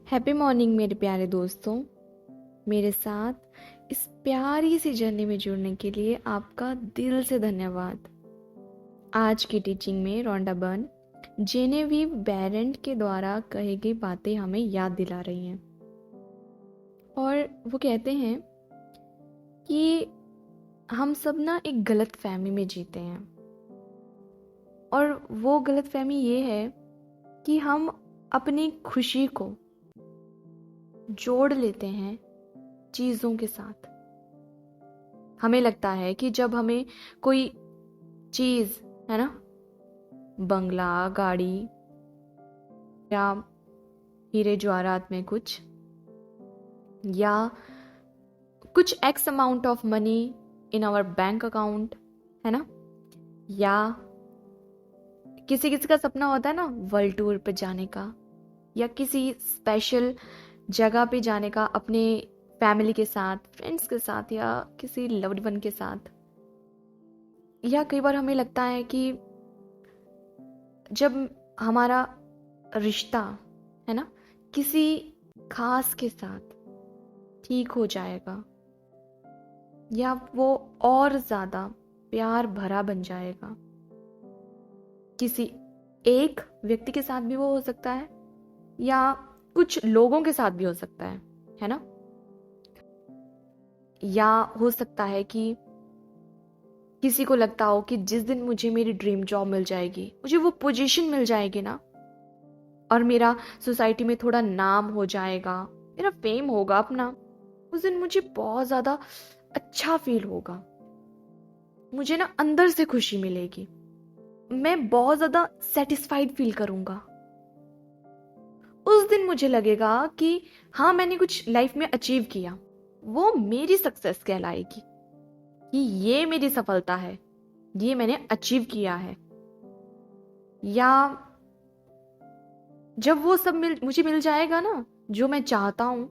Happy morning मेरे प्यारे दोस्तों। मेरे साथ इस प्यारी सी जर्नी में जुड़ने के लिए आपका दिल से धन्यवाद। आज की टीचिंग में रोंडा बर्न जेनेविव बेरेंट के द्वारा कही गई बातें हमें याद दिला रही हैं। और वो कहते हैं कि हम सब ना एक गलत फहमी में जीते हैं, और वो गलत फहमी ये है कि हम अपनी खुशी को जोड़ लेते हैं चीज़ों के साथ। हमें लगता है कि जब हमें कोई चीज़, है ना, बंगला, गाड़ी या हीरे जवाहरात में कुछ, या कुछ X amount of money in our bank account, है ना, या किसी किसी का सपना होता है ना वर्ल्ड टूर पे जाने का, या किसी स्पेशल जगह पे जाने का अपने फैमिली के साथ, फ्रेंड्स के साथ, या किसी लव्ड वन के साथ। या कई बार हमें लगता है कि जब हमारा रिश्ता, है ना, किसी खास के साथ ठीक हो जाएगा, या वो और ज्यादा प्यार भरा बन जाएगा, किसी एक व्यक्ति के साथ भी वो हो सकता है, या कुछ लोगों के साथ भी हो सकता है ना, या हो सकता है कि किसी को लगता हो कि जिस दिन मुझे मेरी ड्रीम जॉब मिल जाएगी, मुझे वो पोजीशन मिल जाएगी ना, और मेरा सोसाइटी में थोड़ा नाम हो जाएगा, मेरा फेम होगा अपना, उस दिन मुझे बहुत ज्यादा अच्छा फील होगा, मुझे ना अंदर से खुशी मिलेगी, मैं बहुत ज्यादा सेटिस्फाइड फील करूंगा। उस दिन मुझे लगेगा कि हाँ, मैंने कुछ लाइफ में अचीव किया, वो मेरी सक्सेस कहलाएगी कि ये मेरी सफलता है, ये मैंने अचीव किया है। या जब वो सब मुझे मिल जाएगा ना जो मैं चाहता हूं,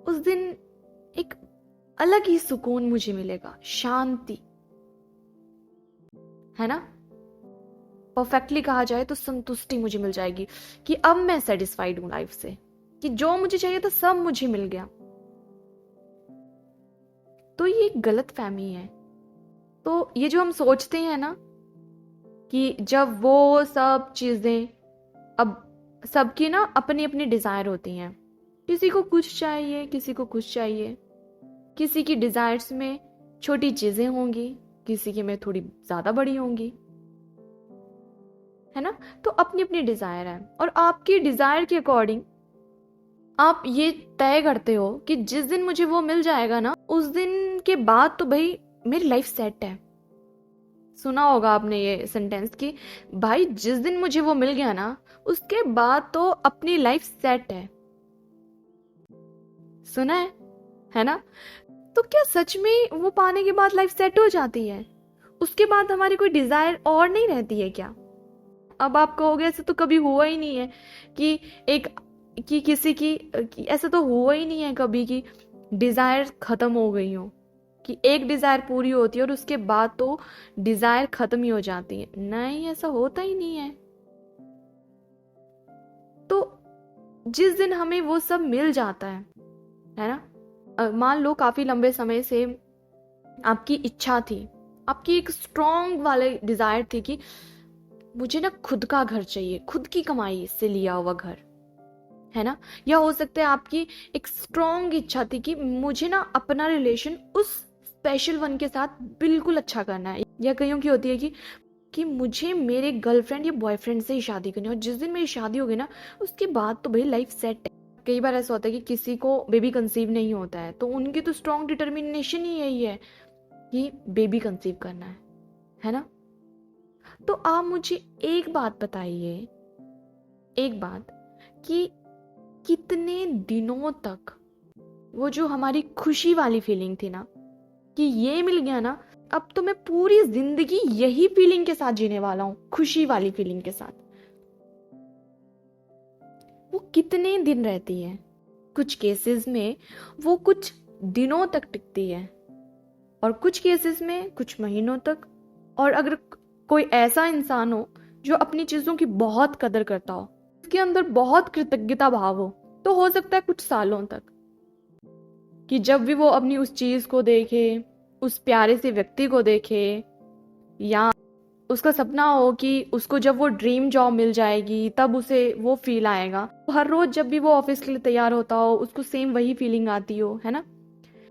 उस दिन एक अलग ही सुकून मुझे मिलेगा, शांति, है ना, परफेक्टली कहा जाए तो संतुष्टि मुझे मिल जाएगी कि अब मैं सेटिस्फाइड हूं लाइफ से, कि जो मुझे चाहिए था सब मुझे मिल गया। तो ये एक गलत फहमी है। तो ये जो हम सोचते हैं ना कि जब वो सब चीजें, अब सबकी ना अपनी अपनी डिजायर होती हैं, किसी को कुछ चाहिए, किसी को कुछ चाहिए, किसी की डिजायर्स में छोटी चीजें होंगी, किसी की में थोड़ी ज्यादा बड़ी होंगी, है ना। तो अपनी अपनी डिजायर है, और आपकी डिजायर के अकॉर्डिंग आप ये तय करते हो कि जिस दिन मुझे वो मिल जाएगा ना, उस दिन के बाद तो भाई मेरी लाइफ सेट है। सुना होगा आपने ये सेंटेंस कि भाई जिस दिन मुझे वो मिल गया ना, उसके बाद तो अपनी लाइफ सेट है। सुना है ना। तो क्या सच में वो पाने के बाद लाइफ सेट हो जाती है? उसके बाद हमारी कोई डिजायर और नहीं रहती है क्या? अब आप कहोगे ऐसे तो कभी हुआ ही नहीं है कि किसी की ऐसा तो हुआ ही नहीं है कभी कि डिजायर खत्म हो गई हो, कि एक डिजायर पूरी होती है और उसके बाद तो डिजायर खत्म ही हो जाती है। नहीं, ऐसा होता ही नहीं है। तो जिस दिन हमें वो सब मिल जाता है ना, मान लो काफी लंबे समय से आपकी इच्छा थी, आपकी एक स्ट्रॉन्ग वाले डिजायर थी कि मुझे ना खुद का घर चाहिए, खुद की कमाई से लिया हुआ घर, है ना। या हो सकता है आपकी एक स्ट्रॉन्ग इच्छा थी कि मुझे ना अपना रिलेशन उस स्पेशल वन के साथ बिल्कुल अच्छा करना है। या कईयों की होती है कि मुझे मेरे गर्लफ्रेंड या बॉयफ्रेंड से ही शादी करनी है, और जिस दिन मेरी शादी होगी ना, उसके बाद तो भाई लाइफ सेट है। कई बार ऐसा होता है कि किसी को बेबी कंसीव नहीं होता है, तो उनकी तो स्ट्रॉन्ग डिटर्मिनेशन ही यही है कि बेबी कंसीव करना है ना। तो आप मुझे एक बात बताइए, एक बात, कि कितने दिनों तक वो जो हमारी खुशी वाली फीलिंग थी ना कि ये मिल गया ना, अब तो मैं पूरी जिंदगी यही फीलिंग के साथ जीने वाला हूं, खुशी वाली फीलिंग के साथ, वो कितने दिन रहती है? कुछ केसेस में वो कुछ दिनों तक टिकती है, और कुछ केसेस में कुछ महीनों तक। और अगर कोई ऐसा इंसान हो जो अपनी चीजों की बहुत कदर करता हो, उसके अंदर बहुत कृतज्ञता भाव हो, तो हो सकता है कुछ सालों तक, कि जब भी वो अपनी उस चीज को देखे, उस प्यारे से व्यक्ति को देखे, या उसका सपना हो कि उसको जब वो ड्रीम जॉब मिल जाएगी तब उसे वो फील आएगा। हर रोज जब भी वो ऑफिस के लिए तैयार होता हो उसको सेम वही फीलिंग आती हो, है ना।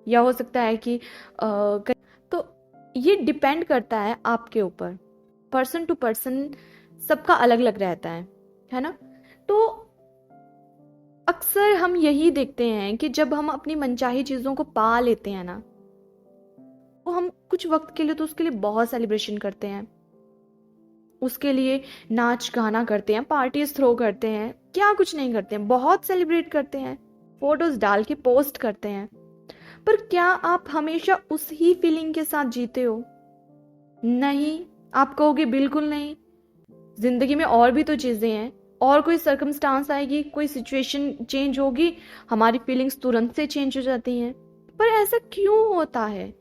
या हो सकता है कि तो ये डिपेंड करता है आपके ऊपर, पर्सन टू पर्सन सबका अलग अलग रहता है ना। तो अक्सर हम यही देखते हैं कि जब हम अपनी मनचाही चीजों को पा लेते हैं ना, तो हम कुछ वक्त के लिए तो उसके लिए बहुत सेलिब्रेशन करते हैं, उसके लिए नाच गाना करते हैं, पार्टीज थ्रो करते हैं, क्या कुछ नहीं करते हैं, बहुत सेलिब्रेट करते हैं, फोटोज डाल के पोस्ट करते हैं। पर क्या आप हमेशा उस ही फीलिंग के साथ जीते हो? नहीं, आप कहोगे बिल्कुल नहीं, जिंदगी में और भी तो चीजें हैं, और कोई सर्कमस्टांस आएगी, कोई सिचुएशन चेंज होगी, हमारी फीलिंग्स तुरंत से चेंज हो जाती हैं। पर ऐसा क्यों होता है?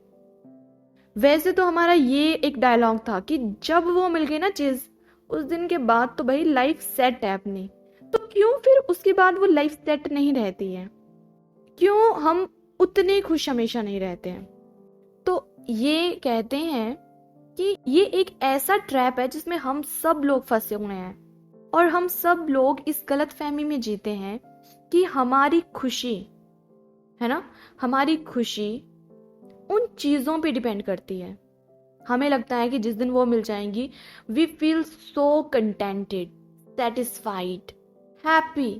वैसे तो हमारा ये एक डायलॉग था कि जब वो मिल गई ना चीज, उस दिन के बाद तो भाई लाइफ सेट है अपनी। तो क्यों फिर उसके बाद वो लाइफ सेट नहीं रहती है? क्यों हम उतने खुश हमेशा नहीं रहते हैं? तो ये कहते हैं कि ये एक ऐसा ट्रैप है जिसमें हम सब लोग फंसे हुए हैं, और हम सब लोग इस गलत फहमी में जीते हैं कि हमारी खुशी, है ना, हमारी खुशी उन चीजों पे डिपेंड करती है। हमें लगता है कि जिस दिन वो मिल जाएंगी, we feel so contented, satisfied, happy,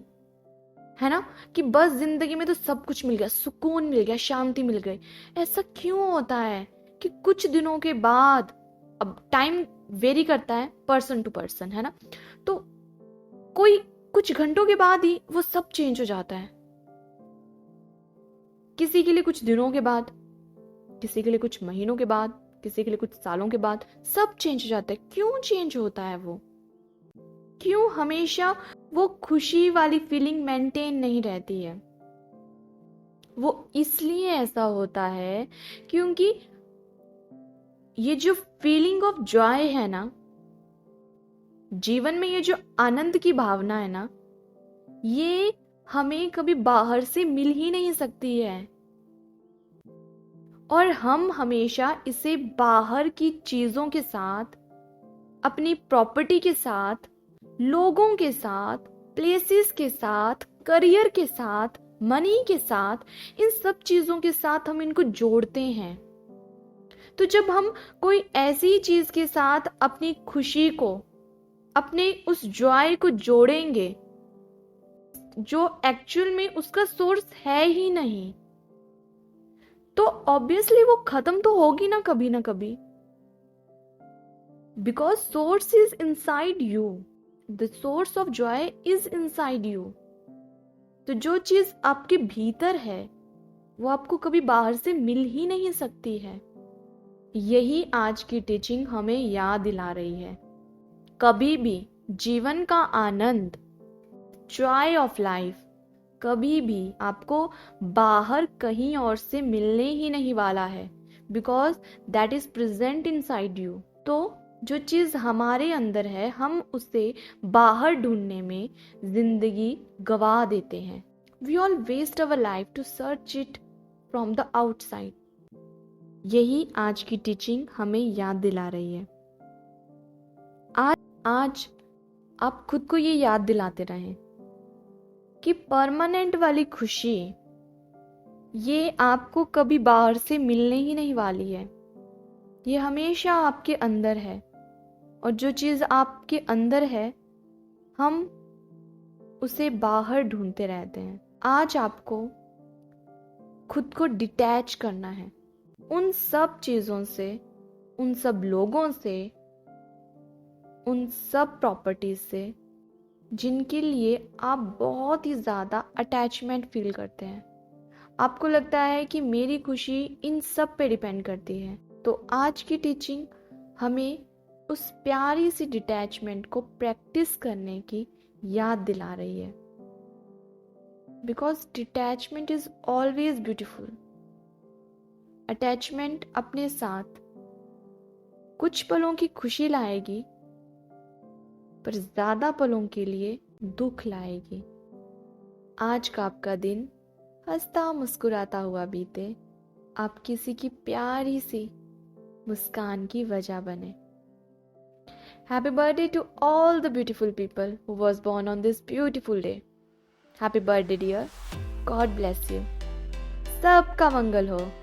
है ना, कि बस जिंदगी में तो सब कुछ मिल गया, सुकून मिल गया, शांति मिल गई। ऐसा क्यों होता है कि कुछ दिनों के बाद, अब टाइम वेरी करता है पर्सन टू पर्सन, है ना, तो कोई कुछ घंटों के बाद ही वो सब चेंज हो जाता है। किसी के लिए कुछ दिनों के बाद, किसी के लिए कुछ महीनों के बाद, किसी के लिए कुछ सालों के बाद सब चेंज हो जाता है। क्यों चेंज होता है वो? क्यों हमेशा वो खुशी वाली फीलिंग मेंटेन नहीं रहती है? वो इसलिए ऐसा होता है क्योंकि ये जो फीलिंग ऑफ जॉय है ना, जीवन में ये जो आनंद की भावना है ना, ये हमें कभी बाहर से मिल ही नहीं सकती है, और हम हमेशा इसे बाहर की चीजों के साथ, अपनी प्रॉपर्टी के साथ, लोगों के साथ, प्लेसेस के साथ, करियर के साथ, मनी के साथ, इन सब चीजों के साथ हम इनको जोड़ते हैं। तो जब हम कोई ऐसी चीज के साथ अपनी खुशी को, अपने उस जॉय को जोड़ेंगे जो एक्चुअल में उसका सोर्स है ही नहीं, तो ऑब्वियसली वो खत्म तो होगी ना कभी, because source is inside you, the source of Joy is inside you. तो जो चीज आपके भीतर है वो आपको कभी बाहर से मिल ही नहीं सकती है। यही आज की टीचिंग हमें याद दिला रही है। कभी भी जीवन का आनंद, जॉय ऑफ लाइफ, कभी भी आपको बाहर कहीं और से मिलने ही नहीं वाला है, because that is present inside you. तो जो चीज हमारे अंदर है, हम उसे बाहर ढूंढने में जिंदगी गवा देते हैं। We all waste our life to search it from the outside. यही आज की टीचिंग हमें याद दिला रही है। आज आप खुद को ये याद दिलाते रहें कि परमानेंट वाली खुशी ये आपको कभी बाहर से मिलने ही नहीं वाली है। ये हमेशा आपके अंदर है, और जो चीज आपके अंदर है हम उसे बाहर ढूंढते रहते हैं। आज आपको खुद को डिटैच करना है उन सब चीजों से, उन सब लोगों से, उन सब प्रॉपर्टीज से जिनके लिए आप बहुत ही ज्यादा अटैचमेंट फील करते हैं। आपको लगता है कि मेरी खुशी इन सब पे डिपेंड करती है। तो आज की टीचिंग हमें उस प्यारी सी डिटैचमेंट को प्रैक्टिस करने की याद दिला रही है, because detachment is always beautiful. Attachment अपने साथ कुछ पलों की खुशी लाएगी, पर ज्यादा पलों के लिए दुख लाएगी। आज का आपका दिन हंसता मुस्कुराता हुआ बीते, आप किसी की प्यारी सी मुस्कान की वजह बने। Happy birthday to all the beautiful people who was born on this beautiful day. Happy birthday dear. God bless you. सबका मंगल हो।